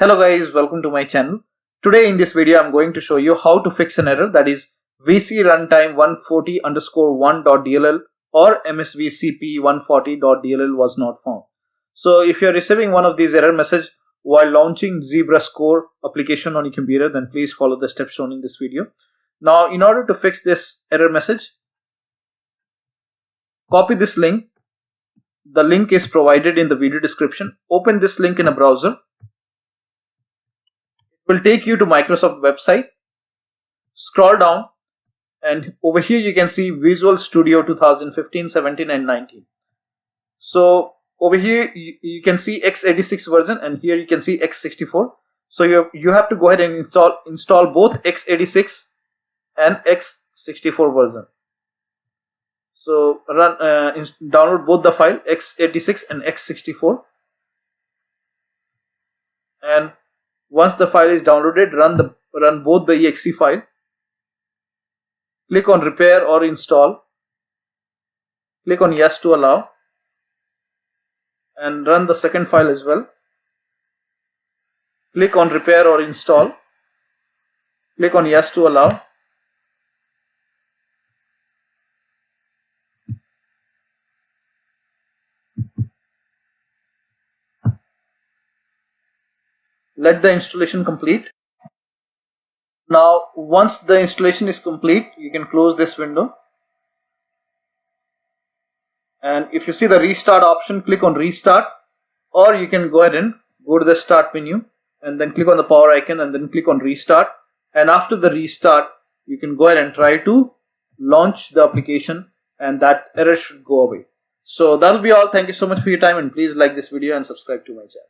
Hello guys, welcome to my channel. Today in this video I'm going to show you how to fix an error, that is VC runtime 140_1.dll or MSVCP140.dll was not found. So if you're receiving one of these error messages while launching ZBrushCore application on your computer, then please follow the steps shown in this video. Now in order to fix this error message, copy this link. The link is provided in the video description. Open this link in a browser. Will take you to Microsoft website. Scroll down and over here you can see Visual Studio 2015, 17 and 19. So over here you can see x86 version and here you can see x64. So you have to go ahead and install both x86 and x64 version. So download both the file x86 and x64, and once the file is downloaded, run both the exe file. Click on repair or install. Click on yes to allow and run the second file as well. Click on repair or install. Click on yes to allow. Let the installation complete. Now once the installation is complete, you can close this window, and if you see the restart option, click on restart, or you can go ahead and go to the start menu and then click on the power icon and then click on restart, and after the restart you can go ahead and try to launch the application and that error should go away. So that'll be all. Thank you so much for your time, and please like this video and subscribe to my channel.